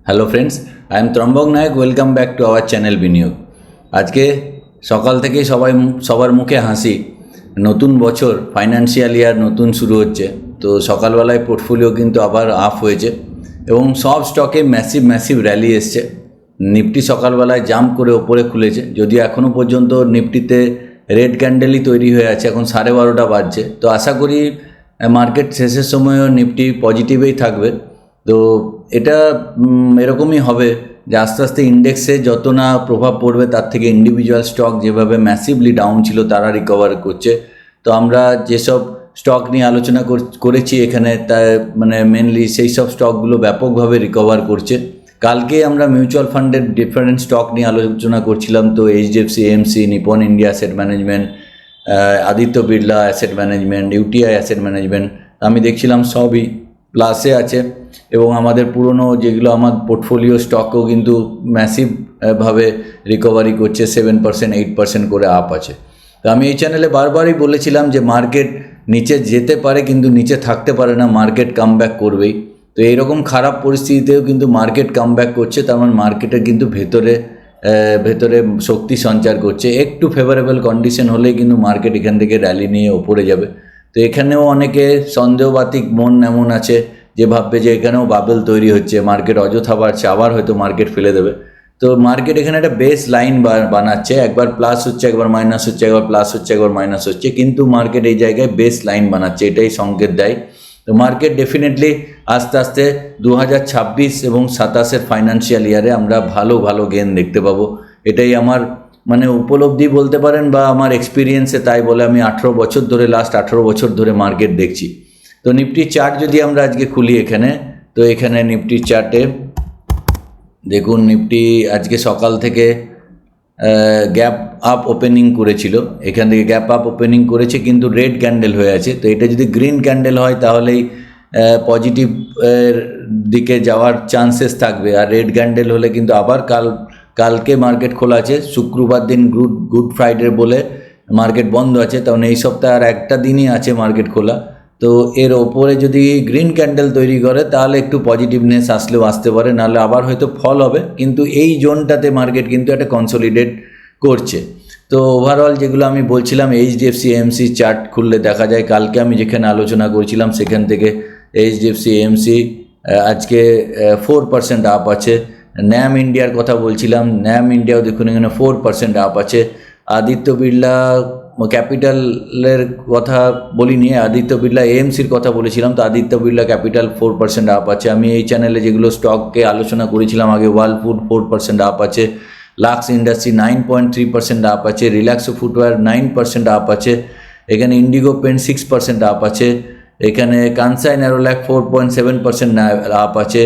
Hello friends, I am Trambak Nayak. Welcome back to our channel Biniyog. আজকে সকাল থেকেই সবার মুখে হাসি। নতুন বছর, ফাইন্যান্সিয়াল ইয়ার নতুন শুরু হচ্ছে। তো সকালবেলায় পোর্টফোলিও কিন্তু আবার আপ হয়েছে এবং সব স্টকে ম্যাসিভ র্যালি এসছে। নিফটি সকালবেলায় জাম্প করে ওপরে খুলেছে, যদিও এখনও পর্যন্ত নিফটিতে রেড ক্যান্ডেলই তৈরি হয়ে আছে। এখন 12:30 বাজছে। তো আশা করি মার্কেট শেষের সময়ও নিফটি পজিটিভেই থাকবে। তো এটা এরকমই হবে যে আস্তে আস্তে ইন্ডেক্সে যত না প্রভাব পড়বে, তার থেকে ইন্ডিভিজুয়াল স্টক যেভাবে ম্যাসিভলি ডাউন ছিল তারা রিকভার করছে। তো আমরা যেসব স্টক নিয়ে আলোচনা করেছি এখানে, তা মেনলি সেই সব স্টকগুলো ব্যাপকভাবে রিকভার করছে। কালকে আমরা মিউচুয়াল ফান্ডের ডিফারেন্ট স্টক নিয়ে আলোচনা করছিলাম। তো HDFC AMC, Nipon India asset management, Aditya Birla asset management, UTI asset management, আমি দেখছিলাম সবই প্লাসে আছে। এবং আমাদের পুরনো যেগুলো আমার পোর্টফোলিও স্টকও কিন্তু ম্যাসিভভাবে রিকভারি করছে, 7%, 8% করে আপ আছে। তো আমি এই চ্যানেলে বারবারই বলেছিলাম যে মার্কেট নিচে যেতে পারে কিন্তু নিচে থাকতে পারে না, মার্কেট কামব্যাক করবেই। তো এইরকম খারাপ পরিস্থিতিতেও কিন্তু মার্কেট কামব্যাক করছে। তার মানে মার্কেটের কিন্তু ভেতরে শক্তি সঞ্চার করছে। একটু ফেভারেবল কন্ডিশন হলেই কিন্তু মার্কেট এখান থেকে র্যালি নিয়ে ওপরে যাবে। তো এখানেও অনেকে সন্দেহবাতিক মন এমন আছে যে ভাববে যে এখানেও বাবেল তৈরি হচ্ছে, মার্কেট অযথা বাড়ছে, আবার হয়তো মার্কেট ফেলে দেবে। তো মার্কেট এখানে একটা বেস লাইন বানাচ্ছে, একবার প্লাস হচ্ছে, একবার মাইনাস হচ্ছে, একবার প্লাস হচ্ছে, একবার মাইনাস হচ্ছে, কিন্তু মার্কেট এই জায়গায় বেস লাইন বানাচ্ছে, এটাই সংকেত দেয়। তো মার্কেট ডেফিনেটলি আস্তে আস্তে 2026 এবং 27-এর ফাইন্যান্সিয়াল ইয়ারে আমরা ভালো গেন দেখতে পাবো। এটাই আমার উপলব্ধি বলতে পারেন, বা আমার এক্সপিরিয়েন্সে তাই বলে। আমি লাস্ট 18 বছর ধরে মার্কেট দেখছি। তো নিফটির চার্ট যদি আমরা আজকে খুলি এখানে, তো এখানে নিফটির চার্টে দেখুন, নিফটি আজকে সকাল থেকে গ্যাপ আপ ওপেনিং করেছিল। এখান থেকে গ্যাপ আপ ওপেনিং করেছে কিন্তু রেড ক্যান্ডেল হয়ে আছে। তো এটা যদি গ্রিন ক্যান্ডেল হয় তাহলেই পজিটিভ দিকে যাওয়ার চান্সেস থাকবে। আর রেড ক্যান্ডেল হলে কিন্তু আবার কালকে মার্কেট খোলা আছে। শুক্রবার দিন গুড ফ্রাইডে বলে মার্কেট বন্ধ আছে, তখন এই সপ্তাহে আর একটা দিনই আছে মার্কেট খোলা। তো এর ওপরে যদি গ্রিন ক্যান্ডেল তৈরি করে তাহলে একটু পজিটিভনেস আসলেও আসতে পারে, নাহলে আবার হয়তো ফল হবে। কিন্তু এই জোনটাতে মার্কেট কিন্তু একটা কনসলিডেট করছে। তো ওভারঅল যেগুলো আমি বলছিলাম, এইচডিএফসি এএমসি চার্ট খুললে দেখা যায় কালকে আমি যেখানে আলোচনা করছিলাম সেখান থেকে এইচডিএফসি এএমসি আজকে 4% আপ আছে। ন্যাম ইন্ডিয়ার কথা বলছিলাম, ন্যাম ইন্ডিয়াও দেখুন এখানে 4% আপ আছে। আদিত্য বিড়লা ক্যাপিটালের কথা বলিনি, আদিত্য বিড়লা এএমসির কথা বলেছিলাম। তো আদিত্য বিড়লা ক্যাপিটাল 4% আপ আছে। আমি এই চ্যানেলে যেগুলো স্টককে আলোচনা করেছিলাম আগে, ওয়ালপুর 4% আপ আছে, লাক্স ইন্ডাস্ট্রি 9.3% আপ আছে, রিল্যাক্সো ফুটওয়্যার 9% আপ আছে, এখানে ইন্ডিগো পেন্ট 6% আপ আছে, এখানে কানসাই ন্যারোল্যাক 4.7% আপ আছে,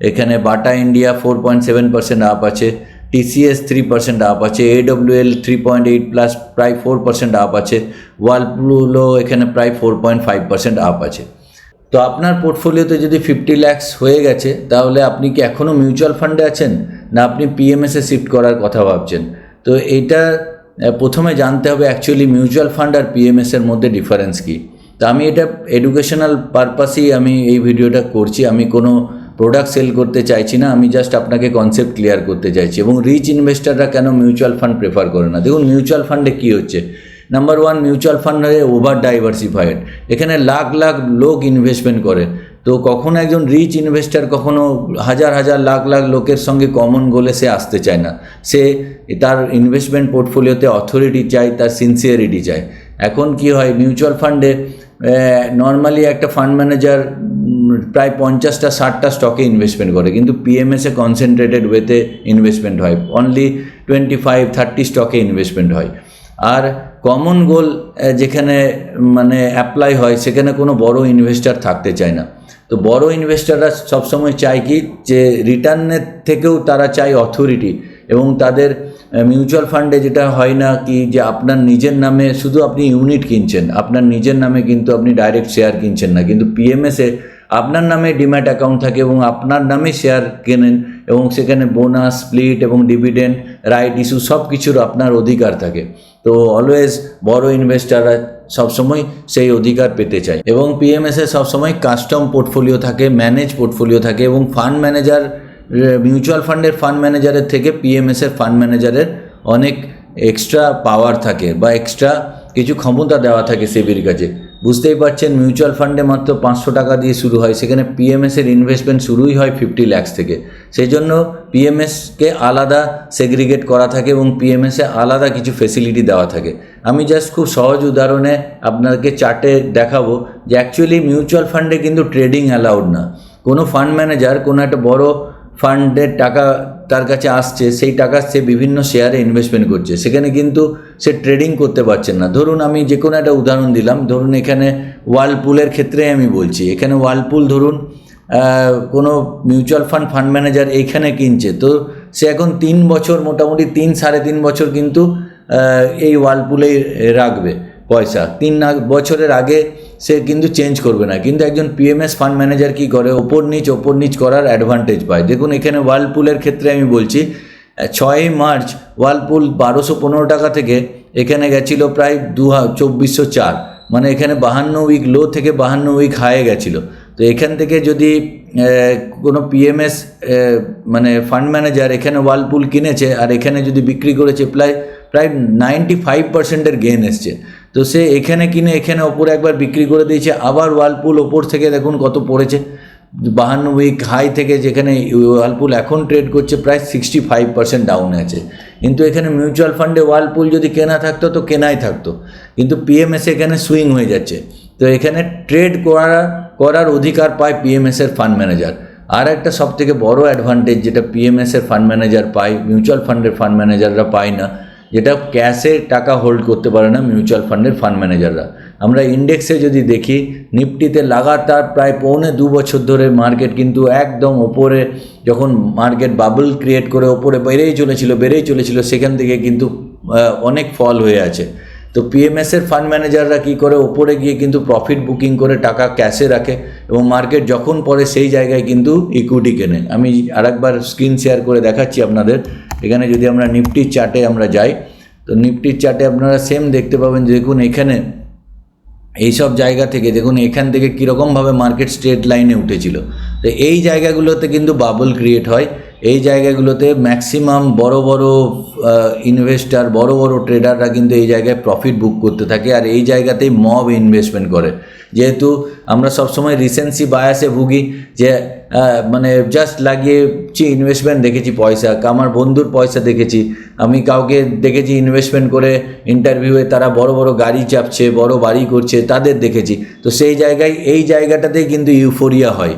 এখানে বাটা ইন্ডিয়া 4.7% আপ আছে, টিসিএস 3% আপ আছে, এডব্লিউএল 3.8 প্লাস প্রায় 4% আপ আছে, ওয়ালপুলও এখানে প্রায় 4.5% আপ আছে। তো আপনার পোর্টফোলিওতে যদি 50 লাখস হয়ে গেছে, তাহলে আপনি কি এখনও মিউচুয়াল ফান্ডে আছেন, না আপনি পিএমএসে শিফট করার কথা ভাবছেন? তো এইটা প্রথমে জানতে হবে অ্যাকচুয়ালি মিউচুয়াল ফান্ড আর পিএমএসের মধ্যে ডিফারেন্স কী। তো আমি এটা এডুকেশনাল পারপাসেই আমি এই ভিডিওটা করছি। আমি কোনো প্রোডাক্ট সেল করতে চাইছি না, আমি জাস্ট আপনাকে কনসেপ্ট ক্লিয়ার করতে চাইছি। এবং রিচ ইনভেস্টাররা কেন মিউচুয়াল ফান্ড প্রেফার করে না? দেখুন, মিউচুয়াল ফান্ডে কী হচ্ছে, নাম্বার ওয়ান, মিউচুয়াল ফান্ড হয়ে ওভার ডাইভার্সিফাইড। এখানে লাখ লোক ইনভেস্টমেন্ট করে। তো কখনো একজন রিচ ইনভেস্টার কখনো হাজার লাখ লোকের সঙ্গে কমন গোলে সে আসতে চায় না। সে তার ইনভেস্টমেন্ট পোর্টফোলিওতে অথরিটি চায়, তার সিনসিয়ারিটি চায়। এখন কি হয়, মিউচুয়াল ফান্ডে নর্মালি একটা ফান্ড ম্যানেজার প্রায় 50টা 60টা স্টকে ইনভেস্টমেন্ট করে, কিন্তু পিএমএসে কনসেন্ট্রেটেড ওয়েতে ইনভেস্টমেন্ট হয়, অনলি 25-30 স্টকে ইনভেস্টমেন্ট হয়। আর কমন গোল যেখানে অ্যাপ্লাই হয় সেখানে কোনো বড় ইনভেস্টার থাকতে চায় না। তো বড় ইনভেস্টাররা সবসময় চায় কি, যে রিটার্নের থেকেও তারা চায় অথরিটি। এবং তাদের মিউচুয়াল ফান্ডে যেটা হয় না কি, যে আপনার নিজের নামে শুধু আপনি ইউনিট কিনছেন, আপনার নিজের নামে কিন্তু আপনি ডাইরেক্ট শেয়ার কিনছেন না। কিন্তু পিএমএসে আপনার নামে ডিম্যাট অ্যাকাউন্ট থাকে এবং আপনার নামে শেয়ার কেনেন, এবং সেখানে বোনাস, স্প্লিট এবং ডিভিডেন্ড, রাইট ইস্যু সব কিছুর আপনার অধিকার থাকে। তো অলওয়েজ বড় ইনভেস্টাররা সবসময় সেই অধিকার পেতে চায়। এবং পিএমএসে সবসময় কাস্টম পোর্টফোলিও থাকে, ম্যানেজ পোর্টফোলিও থাকে, এবং ফান্ড ম্যানেজার মিউচুয়াল ফান্ডের ফান্ড ম্যানেজারের থেকে পিএমএসের ফান্ড ম্যানেজারের অনেক এক্সট্রা পাওয়ার থাকে বা এক্সট্রা কিছু ক্ষমতা দেওয়া থাকে সেবির কাছে। বুঝতেই পারছেন, মিউচুয়াল ফান্ডে মাত্র 500 টাকা দিয়ে শুরু হয়, সেখানে পিএমএসের ইনভেস্টমেন্ট শুরুই হয় 50 lakhs থেকে। সেই জন্য পিএমএসকে আলাদা সেগ্রিগেট করা থাকে এবং পিএমএসে আলাদা কিছু ফেসিলিটি দেওয়া থাকে। আমি জাস্ট খুব সহজ উদাহরণে আপনাকে চার্টে দেখাবো যে অ্যাকচুয়ালি মিউচুয়াল ফান্ডে কিন্তু ট্রেডিং অ্যালাউড না। কোনো ফান্ড ম্যানেজার কোনো একটা বড় ফান্ডের টাকা তার কাছে আসছে, সেই টাকা সে বিভিন্ন শেয়ারে ইনভেস্টমেন্ট করছে, সেখানে কিন্তু সে ট্রেডিং করতে পারছেন না। ধরুন আমি যে কোনো একটা উদাহরণ দিলাম, ধরুন এখানে ওয়ার্লপুলের ক্ষেত্রে আমি বলছি, এখানে ওয়ার্লপুল ধরুন কোনো মিউচুয়াল ফান্ড ম্যানেজার এইখানে কিনছে, তো সে এখন 3 বছর মোটামুটি 3-3.5 বছর কিন্তু এই ওয়ার্লপুলেই রাখবে পয়সা। 3 বছরের আগে সে কিন্তু চেঞ্জ করবে না। কিন্তু একজন পিএমএস ফান্ড ম্যানেজার কী করে, ওপর নিচ করার অ্যাডভান্টেজ পায়। দেখুন এখানে ওয়ার্লপুলের ক্ষেত্রে আমি বলছি 6 মার্চ ওয়ার্লপুল 1215 টাকা থেকে এখানে গেছিলো প্রায় 2404, মানে এখানে 52 উইক লো থেকে 52 উইক হাইয়ে গেছিলো। তো এখান থেকে যদি কোনো পিএমএস মানে ফান্ড ম্যানেজার এখানে ওয়ার্লপুল কিনেছে আর এখানে যদি বিক্রি করেছে, প্রায় 95%-এর গেন এসছে। তো সে এখানে কিনে এখানে ওপরে একবার বিক্রি করে দিয়েছে, আবার ওয়ার্লপুল ওপর থেকে দেখুন কত পড়েছে, 52 উইক হাই থেকে যেখানে ওয়ার্লপুল এখন ট্রেড করছে প্রায় 65% ডাউনে আছে। কিন্তু এখানে মিউচুয়াল ফান্ডে ওয়ার্লপুল যদি কেনা থাকতো তো কেনাই থাকতো, কিন্তু পিএমএস এখানে সুইং হয়ে যাচ্ছে। তো এখানে ট্রেড করার অধিকার পায় পিএমএসের ফান্ড ম্যানেজার। আর একটা সবথেকে বড় অ্যাডভান্টেজ যেটা পিএমএসের ফান্ড ম্যানেজার পায়, মিউচুয়াল ফান্ডের ফান্ড ম্যানেজাররা পায় না, যেটা ক্যাশে টাকা হোল্ড করতে পারে না মিউচুয়াল ফান্ডের ফান্ড ম্যানেজাররা। আমরা ইন্ডেক্সে যদি দেখি, নিফটিতে লাগাতার প্রায় 1.25 বছর ধরে মার্কেট কিন্তু একদম ওপরে, যখন মার্কেট বাবল ক্রিয়েট করে ওপরে বেড়েই চলেছিল, সেখান থেকে কিন্তু অনেক ফল হয়ে আছে। তো পিএমএসের ফান্ড ম্যানেজাররা কী করে, ওপরে গিয়ে কিন্তু প্রফিট বুকিং করে টাকা ক্যাশে রাখে এবং মার্কেট যখন পড়ে সেই জায়গায় কিন্তু ইকুইটি কেনে। আমি আরেকবার স্ক্রিন শেয়ার করে দেখাচ্ছি আপনাদের। এখানে যদি আমরা নিফটির চার্টে আমরা যাই, তো নিফটির চার্টে আপনারা সেম দেখতে পাবেন। দেখুন এখানে এইসব জায়গা থেকে দেখুন এখান থেকে কীরকমভাবে মার্কেট স্ট্রেট লাইনে উঠেছিল। তো এই জায়গাগুলোতে কিন্তু বাবল ক্রিয়েট হয়, এই জায়গাগুলোতে ম্যাক্সিমাম বড় ইনভেস্টার, বড় ট্রেডাররা কিন্তু এই জায়গায় প্রফিট বুক করতে থাকে, আর এই জায়গাতেই মব ইনভেস্টমেন্ট করে। যেহেতু আমরা সবসময় রিসেন্সি বায়াসে ভুগি, যে মানে জাস্ট লাগিয়েছি ইনভেস্টমেন্ট, দেখেছি পয়সা, আমার বন্ধুর পয়সা দেখেছি, আমি কাউকে দেখেছি ইনভেস্টমেন্ট করে ইন্টারভিউয়ে তারা বড় গাড়ি চাপছে, বড় বাড়ি করছে, তাদের দেখেছি। তো সেই জায়গায় এই জায়গাটাতেই কিন্তু ইউফোরিয়া হয়,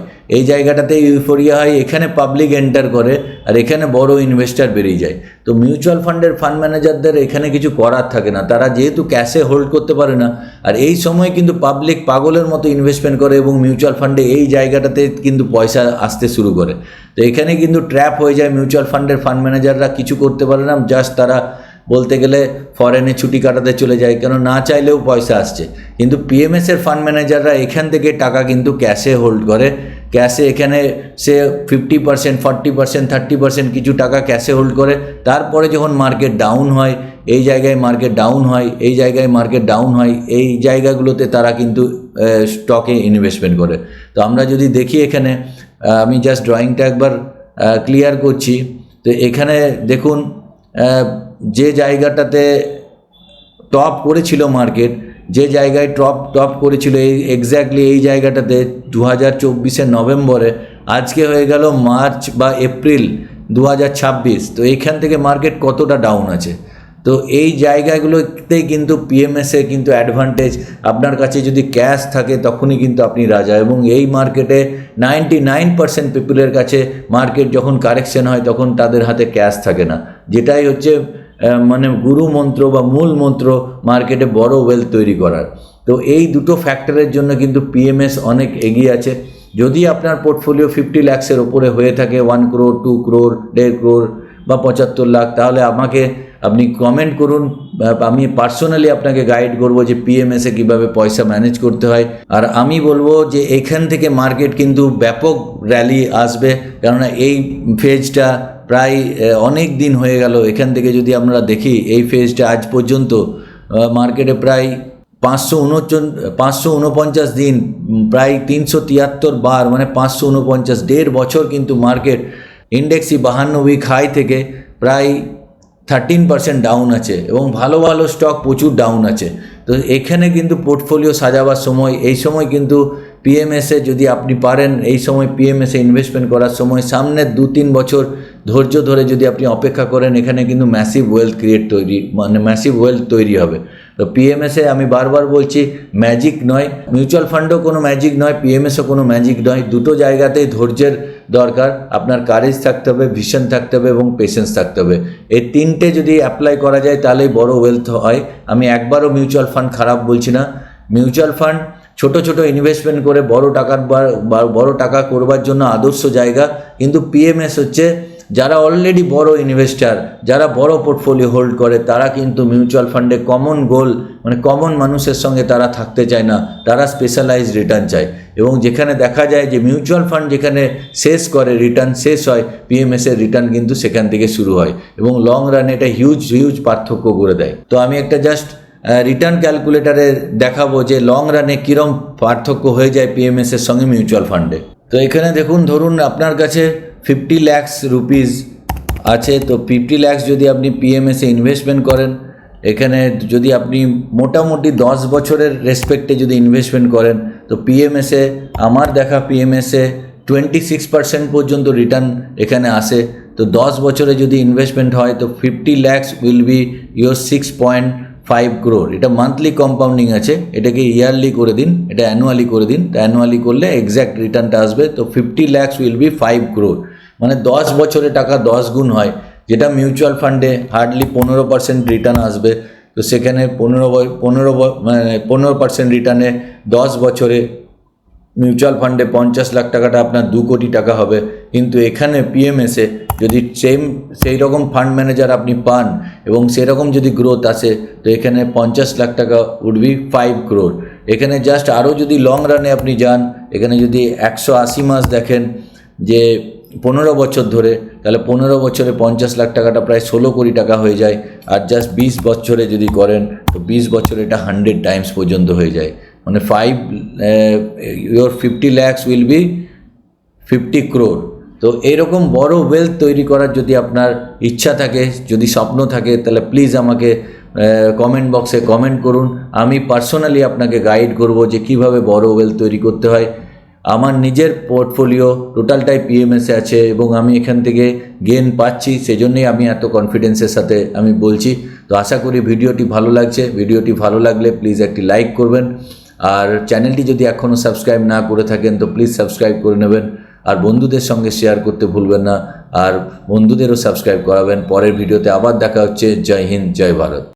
এখানে পাবলিক এন্টার করে আর এখানে বড় ইনভেস্টার বেরিয়ে যায়। তো মিউচুয়াল ফান্ডের ফান্ড ম্যানেজারদের এখানে কিছু করার থাকে না, তারা যেহেতু ক্যাশে হোল্ড করতে পারে না, আর এই সময় কিন্তু পাবলিক পাগলের মতো ইনভেস্টমেন্ট করে এবং মিউচুয়াল ফান্ডে এই জায়গাটাতে কিন্তু পয়সা আসতে শুরু করে। তো এখানে কিন্তু ট্র্যাপ হয়ে যায় মিউচুয়াল ফান্ডের ফান্ড ম্যানেজাররা, কিছু করতে পারে না, জাস্ট তারা বলতে গেলে ফরেনে ছুটি কাটাতে চলে যায়, কেন না চাইলেও পয়সা আসছে। কিন্তু পিএমএসের ফান্ড ম্যানেজাররা এখান থেকে টাকা কিন্তু ক্যাশে হোল্ড করে, ক্যাশে এখানে সে 50%, 40%, 30% কিছু টাকা ক্যাশে হোল্ড করে। তারপরে যখন মার্কেট ডাউন হয়, এই জায়গায় মার্কেট ডাউন হয়, এই জায়গাগুলোতে তারা কিন্তু স্টকে ইনভেস্টমেন্ট করে। তো আমরা যদি দেখি এখানে, আমি জাস্ট ড্রয়িংটা একবার ক্লিয়ার করছি। তো এখানে দেখুন যে জায়গাটাতে টপ করেছিল মার্কেট, যে জায়গায় টপ করেছিল এক্স্যাক্টলি এই জায়গাটাতে 2024 নভেম্বরে, আজকে হয়ে গেল মার্চ বা এপ্রিল 2026। তো এইখান থেকে মার্কেট কতটা ডাউন আছে। তো এই জায়গাগুলোতেই কিন্তু পিএমএসে কিন্তু অ্যাডভান্টেজ, আপনার কাছে যদি ক্যাশ থাকে তখনই কিন্তু আপনি রাজা। এবং এই মার্কেটে 99% পিপুলের কাছে মার্কেট যখন কারেকশন হয় তখন তাদের হাতে ক্যাশ থাকে না, যেটাই হচ্ছে মানে গুরু মন্ত্র বা মূল মন্ত্র মার্কেটে বড় ওয়েলথ তৈরি করার। তো এই দুটো ফ্যাক্টরের জন্য কিন্তু পিএমএস অনেক এগিয়ে আছে। যদি আপনার পোর্টফোলিও 50 লাখসের ওপরে হয়ে থাকে, 1 crore, 2 crore, 1.5 crore বা 75 লাখ, তাহলে আমাকে আপনি কমেন্ট করুন, আমি পার্সোনালি আপনাকে গাইড করব যে পিএমএসে কীভাবে পয়সা ম্যানেজ করতে হয়। আর আমি বলবো যে এখান থেকে মার্কেট কিন্তু ব্যাপক র্যালি আসবে, কেননা এই ফেজটা প্রায় অনেক দিন হয়ে গেল। এখান থেকে যদি আমরা দেখি এই ফেজটা আজ পর্যন্ত মার্কেটে প্রায় 549 দিন, প্রায় 373 বার, মানে 549, 1.5 বছর কিন্তু মার্কেট ইন্ডেক্সই 52 উইক হাই থেকে প্রায় 13% ডাউন আছে এবং ভালো ভালো স্টক প্রচুর ডাউন আছে। তো এখানে কিন্তু পোর্টফোলিও সাজাবার সময়, এই সময় কিন্তু পিএমএসে যদি আপনি পারেন এই সময় পিএমএসে ইনভেস্টমেন্ট করার সময় সামনের 2-3 বছর ধৈর্য ধরে যদি আপনি অপেক্ষা করেন, এখানে কিন্তু ম্যাসিভ ওয়েলথ ম্যাসিভ ওয়েলথ তৈরি হবে। তো পিএমএসে আমি বারবার বলছি, ম্যাজিক নয়, মিউচুয়াল ফান্ডও কোনো ম্যাজিক নয়, পিএমএসও কোনো ম্যাজিক নয়। দুটো জায়গাতেই ধৈর্যের দরকার, আপনার কারেজ থাকতে হবে, ভিশন থাকতে হবে এবং পেশেন্স থাকতে হবে। এই তিনটে যদি অ্যাপ্লাই করা যায় তাহলেই বড় ওয়েলথ হয়। আমি একবারও মিউচুয়াল ফান্ড খারাপ বলছি না। মিউচুয়াল ফান্ড ছোট ছোট ইনভেস্টমেন্ট করে বড় টাকা করবার জন্য আদর্শ জায়গা, কিন্তু পিএমএস হচ্ছে যারা অলরেডি বড় ইনভেস্টার, যারা বড় পোর্টফোলিও হোল্ড করে, তারা কিন্তু মিউচুয়াল ফান্ডে কমন গোল মানে কমন মানুষের সঙ্গে তারা থাকতে চায় না, তারা স্পেশালাইজড রিটার্ন চায়। এবং যেখানে দেখা যায় যে মিউচুয়াল ফান্ড যেখানে শেষ করে রিটার্ন শেষ হয়, পিএমএসের রিটার্ন কিন্তু সেখান থেকে শুরু হয় এবং লং রানে এটা হিউজ পার্থক্য করে দেয়। তো আমি একটা জাস্ট রিটার্ন ক্যালকুলেটারে দেখাবো যে লং রানে কীরকম পার্থক্য হয়ে যায় পিএমএসের সঙ্গে মিউচুয়াল ফান্ডে। তো এখানে দেখুন, ধরুন আপনার কাছে 50 লাখ রুপিস আছে, তো 50 লাখ যদি আপনি পিএমএসে ইনভেস্টমেন্ট করেন, এখানে যদি আপনি মোটামুটি 10 বছরের রেসপেক্টে যদি ইনভেস্টমেন্ট করেন, তো পিএমএসে আমার দেখা পিএমএসে 26% পর্যন্ত রিটার্ন এখানে আসে। তো 10 বছরে যদি ইনভেস্টমেন্ট হয় তো 50 lakh will be your 6.5 crore। এটা মান্থলি কম্পাউন্ডিং আছে, এটাকে ইয়ারলি করে দিন, এটা অ্যানুয়ালি করে দিন। তো অ্যানুয়ালি করলে এক্স্যাক্ট রিটার্নটা আসবে। তো 50 লাখ উইল বি 5 crore, মানে 10 বছরে টাকা 10 গুণ হয়, যেটা মিউচুয়াল ফান্ডে হার্ডলি 15% রিটার্ন আসবে। তো সেখানে 15% রিটার্নে 10 বছরে মিউচুয়াল ফান্ডে 50 লাখ টাকাটা আপনার 2 কোটি টাকা হবে। কিন্তু এখানে পিএমএসে যদি সেই রকম ফান্ড ম্যানেজার আপনি পান এবং সেরকম যদি গ্রোথ আসে, তো এখানে 50 লাখ টাকা উড বি 5 crore। এখানে জাস্ট আরও যদি লং রানে আপনি যান, এখানে যদি 180 মাস দেখেন যে 15 বছর ধরে, তাহলে 15 বছরে 50 লাখ টাকাটা প্রায় 16 কোটি টাকা হয়ে যায়। আর জাস্ট 20 বছরে যদি করেন, তো 20 বছরে এটা 100 টাইমস পর্যন্ত হয়ে যায়, মানে your 50 lakhs will be 50 crore। তো এইরকম বড় ওয়েলথ তৈরি করার যদি আপনার ইচ্ছা থাকে, যদি স্বপ্ন থাকে, তাহলে প্লিজ আমাকে কমেন্ট বক্সে কমেন্ট করুন। আমি পার্সোনালি আপনাকে গাইড করব যে কিভাবে বড় ওয়েলথ তৈরি করতে হয়। আমার নিজের পোর্টফোলিও টোটালটাই পিএমএসে আছে এবং আমি এখান থেকে গেন পাচ্ছি, সেজন্যই আমি এত কনফিডেন্সের সাথে আমি বলছি। তো আশা করি ভিডিওটি ভালো লাগছে। ভিডিওটি ভালো লাগলে প্লিজ একটি লাইক করবেন, আর চ্যানেলটি যদি এখনও সাবস্ক্রাইব না করে থাকেন তো প্লিজ সাবস্ক্রাইব করে নেবেন, আর বন্ধুদের সঙ্গে শেয়ার করতে ভুলবেন না, আর বন্ধুদেরও সাবস্ক্রাইব করাবেন। পরের ভিডিওতে আবার দেখা হচ্ছে। জয় হিন্দ, জয় ভারত।